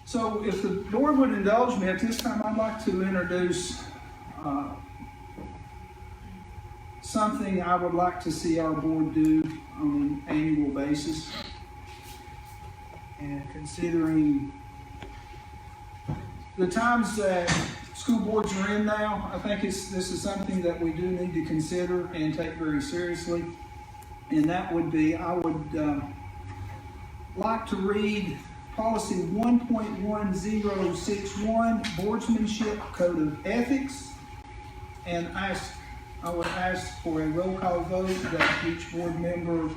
So if the board would indulge me at this time, I'd like to introduce something I would like to see our board do on an annual basis. And considering the times that school boards are in now, I think this is something that we do need to consider and take very seriously. And that would be, I would like to read Policy 1.1061, Boardsmanship Code of Ethics, and I would ask for a roll call vote that each board member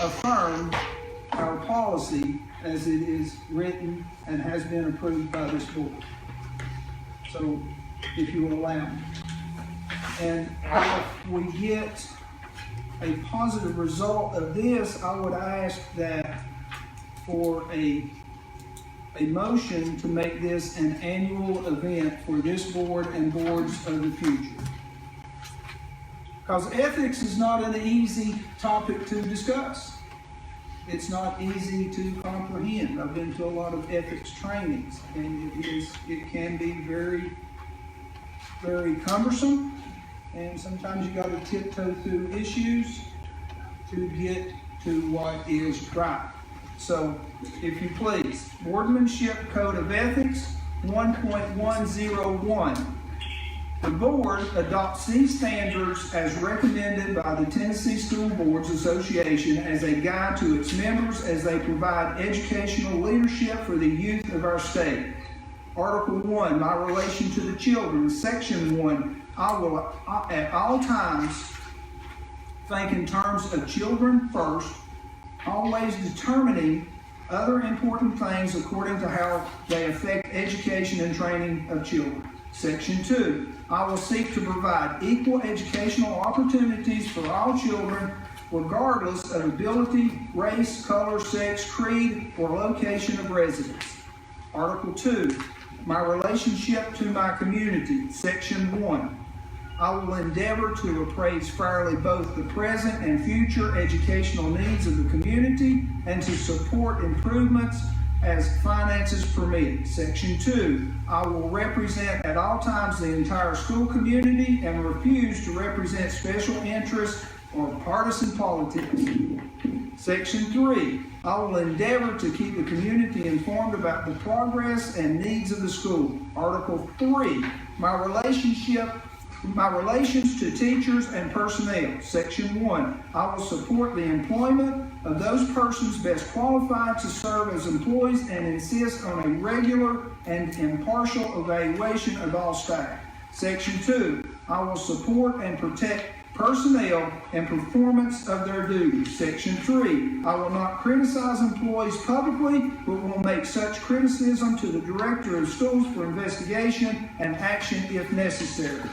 affirm our policy as it is written and has been approved by this board. So, if you will allow me. And if we get a positive result of this, I would ask that for a motion to make this an annual event for this board and boards of the future. Because ethics is not an easy topic to discuss. It's not easy to comprehend. I've been to a lot of ethics trainings, and it can be very, very cumbersome, and sometimes you got to tiptoe through issues to get to what is right. So, if you please, Boardmanship Code of Ethics 1.101. The board adopts these standards as recommended by the Tennessee School Boards Association as a guide to its members as they provide educational leadership for the youth of our state. Article 1, my relation to the children. Section 1, I will at all times think in terms of children first, always determining other important things according to how they affect education and training of children. Section 2, I will seek to provide equal educational opportunities for all children, regardless of ability, race, color, sex, creed, or location of residence. Article 2, my relationship to my community. Section 1, I will endeavor to appraise fairly both the present and future educational needs of the community and to support improvements as finances permit. Section 2, I will represent at all times the entire school community and refuse to represent special interests or partisan politics. Section 3, I will endeavor to keep the community informed about the progress and needs of the school. Article 3, my relations to teachers and personnel. Section 1, I will support the employment of those persons best qualified to serve as employees and insist on a regular and impartial evaluation of all staff. Section 2, I will support and protect personnel and performance of their duties. Section 3, I will not criticize employees publicly, but will make such criticism to the director of schools for investigation and action if necessary.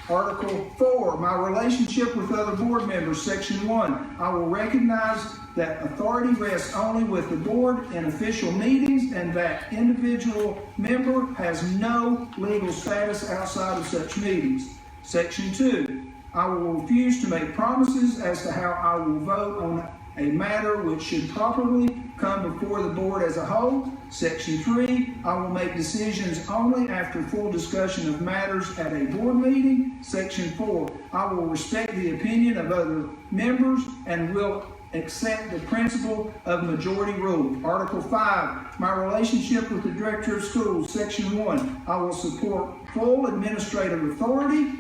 Article 4, my relationship with other board members. Section 1, I will recognize that authority rests only with the board in official meetings and that individual member has no legal status outside of such meetings. Section 2, I will refuse to make promises as to how I will vote on a matter which should properly come before the board as a whole. Section 3, I will make decisions only after full discussion of matters at a board meeting. Section 4, I will respect the opinion of other members and will accept the principle of majority rule. Article 5, my relationship with the director of schools. Section 1, I will support full administrative authority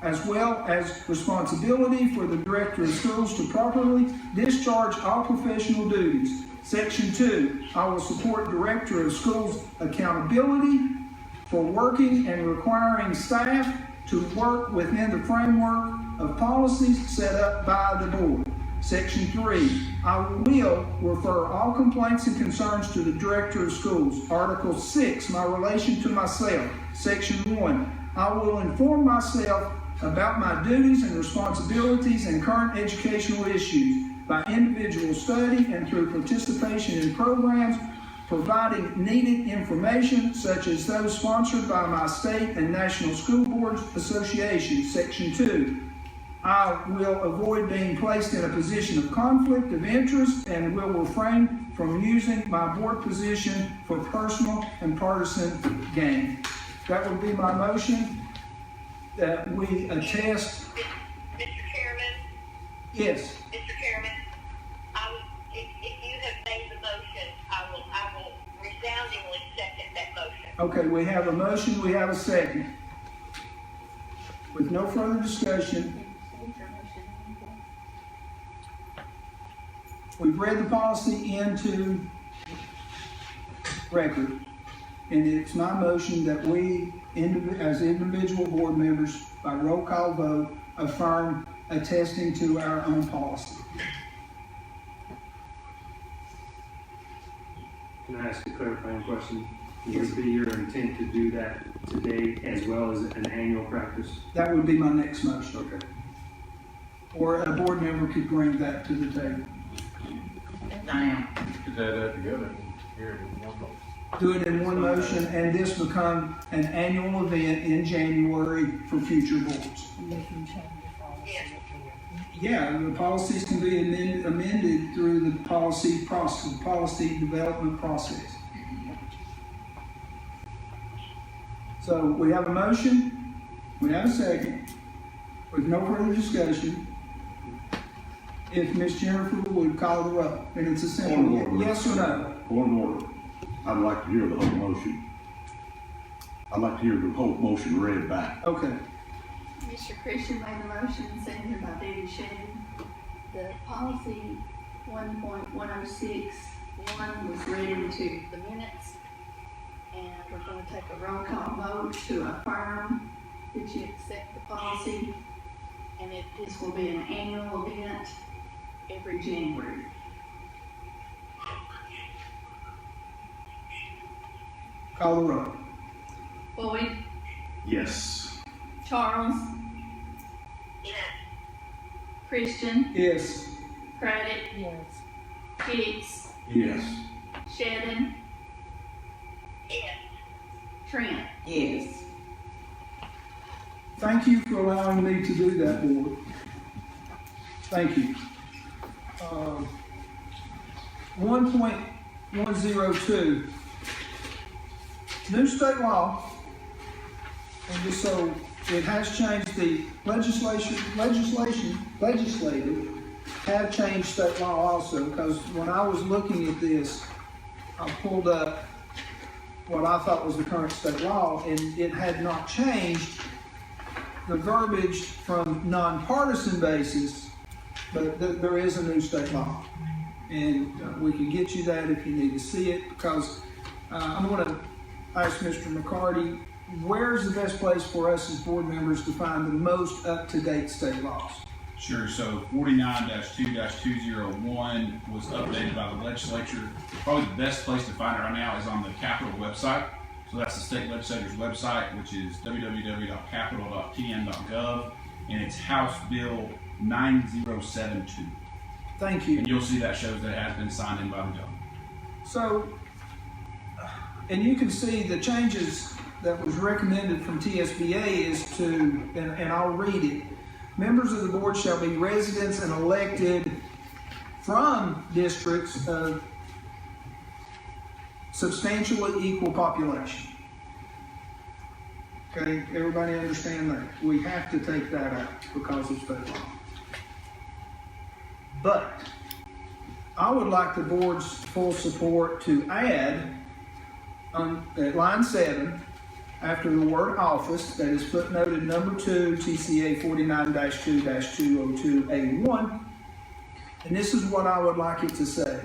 as well as responsibility for the director of schools to properly discharge all professional duties. Section 2, I will support director of schools accountability for working and requiring staff to work within the framework of policies set up by the board. Section 3, I will refer all complaints and concerns to the director of schools. Article 6, my relation to myself. Section 1, I will inform myself about my duties and responsibilities and current educational issues by individual study and through participation in programs providing needed information such as those sponsored by my state and national school boards associations. Section 2, I will avoid being placed in a position of conflict of interest and will refrain from using my board position for personal and partisan gain. That would be my motion, that we attest. Mr. Chairman? Yes. Mr. Chairman, if you have made the motion, I will resoundingly second that motion. Okay, we have a motion, we have a second. With no further discussion, we've read the policy into record, and it's my motion that we, as individual board members, by roll call vote, affirm attesting to our own policy. Can I ask a clarifying question? Would it be your intent to do that today as well as an annual practice? That would be my next motion. Okay. Or a board member could bring that to the table. Diane. Could add that together here in one vote. Do it in one motion, and this become an annual event in January for future boards. Yes. Yeah, the policies can be amended through the policy process, policy development process. So we have a motion, we have a second, with no further discussion. If Ms. Jennifer would call the roll, and it's a simple yes or no. Point of order. I'd like to hear the whole motion. I'd like to hear the whole motion read back. Okay, Mr. Christian made the motion, seconded by Debbie Shea. The policy 1.1061 was read into the minutes, and we're going to take a roll call vote to affirm that you accept the policy, and this will be an annual event every January. call the roll. Boyd, Yes. Charles, Yes. Christian, Yes. Craddock, Yes. Hicks, Yes. Shedden, Yes. Trent. Yes. Thank you for allowing me to do that, board. Thank you. 1.102, new state law, and just so it has changed the legislative have changed state law also, because when I was looking at this, I pulled up what I thought was the current state law, and it had not changed the verbiage from non-partisan basis, but there is a new state law. And we can get you that if you need to see it, because I'm going to ask Mr. McCarty, where's the best place for us as board members to find the most up-to-date state laws? Sure. So 49-2-201 was updated by the legislature. Probably the best place to find it right now is on the Capitol website. So that's the state legislature's website, which is www.capitol.tn.gov, and it's House Bill 9072. Thank you. And you'll see that shows that it has been signed in by the governor. So, and you can see the changes that was recommended from TSBA is to, and I'll read it. Members of the board shall be residents and elected from districts of substantially equal population. Okay, everybody understand that? We have to take that out because of state law. But I would like the board's full support to add at line 7, after the word office, that is footnoted number 2, TCA 49-2-202A1, and this is what I would like it to say.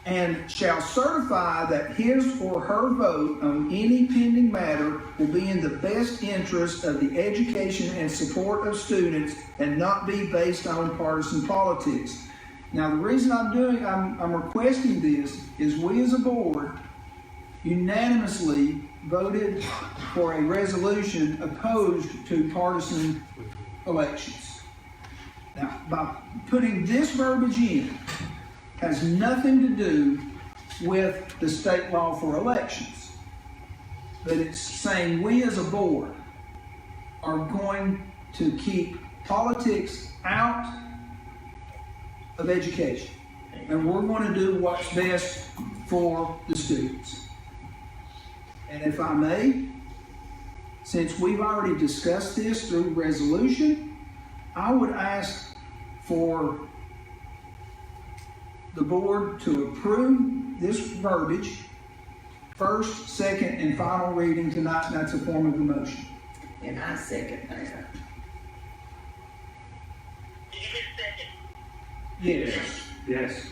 And shall certify that his or her vote on any pending matter will be in the best interest of the education and support of students and not be based on partisan politics. Now, the reason I'm requesting this is we as a board unanimously voted for a resolution opposed to partisan elections. Now, by putting this verbiage in, has nothing to do with the state law for elections. But it's saying we as a board are going to keep politics out of education. And we're going to do what's best for the students. And if I may, since we've already discussed this through resolution, I would ask for the board to approve this verbiage, first, second, and final reading tonight, and that's a form of the motion. And I second that. Did you just second? Yes. Yes.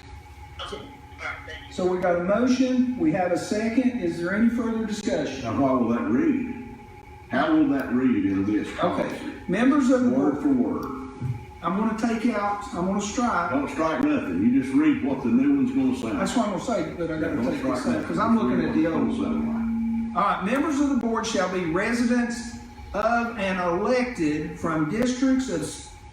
Okay. All right, thank you. So we got a motion, we have a second. Is there any further discussion? Now, what will that read? How will that read in this policy? Okay, members of the Word board, for word. I'm gonna take out, I'm gonna strike. Don't strike nothing. You just read what the new one's gonna say. That's what I'm gonna say, but I gotta Don't take strike this out, nothing. because I'm looking at the old It's gonna one. All right, members of the board shall be residents of and elected from districts of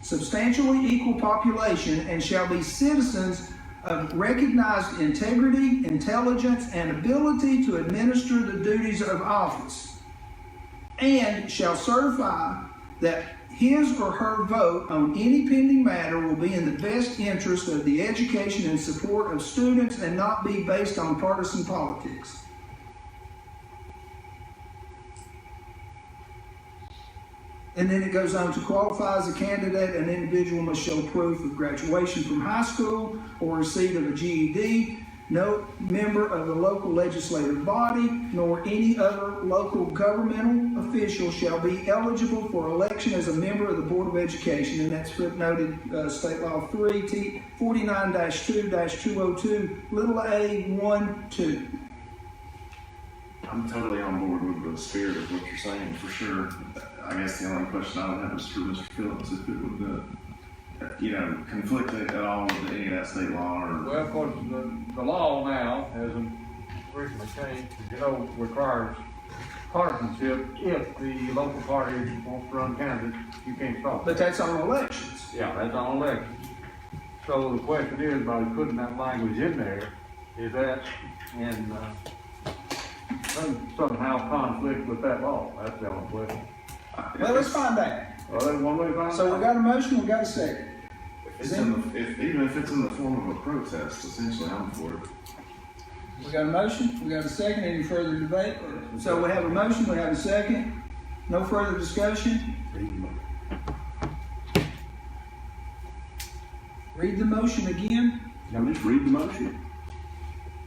substantially equal population and shall be citizens of recognized integrity, intelligence, and ability to administer the duties of office, and shall certify that his or her vote on any pending matter will be in the best interest of the education and support of students and not be based on partisan politics. And then it goes on to qualify as a candidate, an individual must show proof of graduation from high school or receipt of a GED. No member of the local legislative body nor any other local governmental official shall be eligible for election as a member of the Board of Education, and that's footnoted State Law 3 49-2-202 little a 1-2. I'm totally on board with the spirit of what you're saying, for sure. I guess the only question I would have is for Mr. Phillips, if it would, conflict at all with any of that state law or. Well, of course, the law now hasn't recently changed, requires partisanship. If the local party wants to run candidates, you can't stop But it. that's on elections. Yeah, that's on elections. So the question is, by putting that language in there, is that in, somehow conflict with that law? That's the only question. Well, let's find out. Well, that's one way to find So we out. got a motion, we got a second. Even if it's in the form of a protest, essentially, I'm for it. We got a motion, we got a second, any further debate? So we have a motion, we have a second, no further discussion? Read the motion again, Now just read the motion.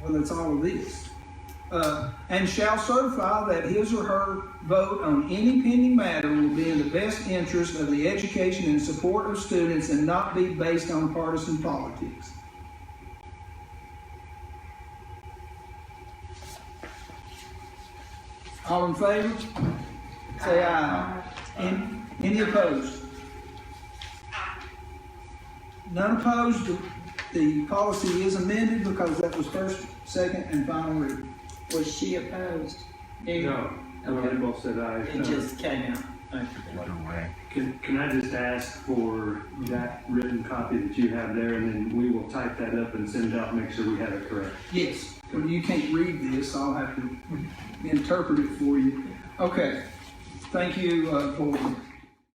well, that's all it is. And shall certify that his or her vote on any pending matter will be in the best interest of the education and support of students and not be based on partisan politics. All in favor? Say aye. Any opposed? None opposed. The policy is amended because that was first, second, and final reading. Was she opposed? No, they both said aye. It just came out. Can I just ask for that written copy that you have there, and then we will type that up and send it out, and make sure we have it correct? Yes, well, you can't read this, I'll have to interpret it for you. Okay, thank you, board.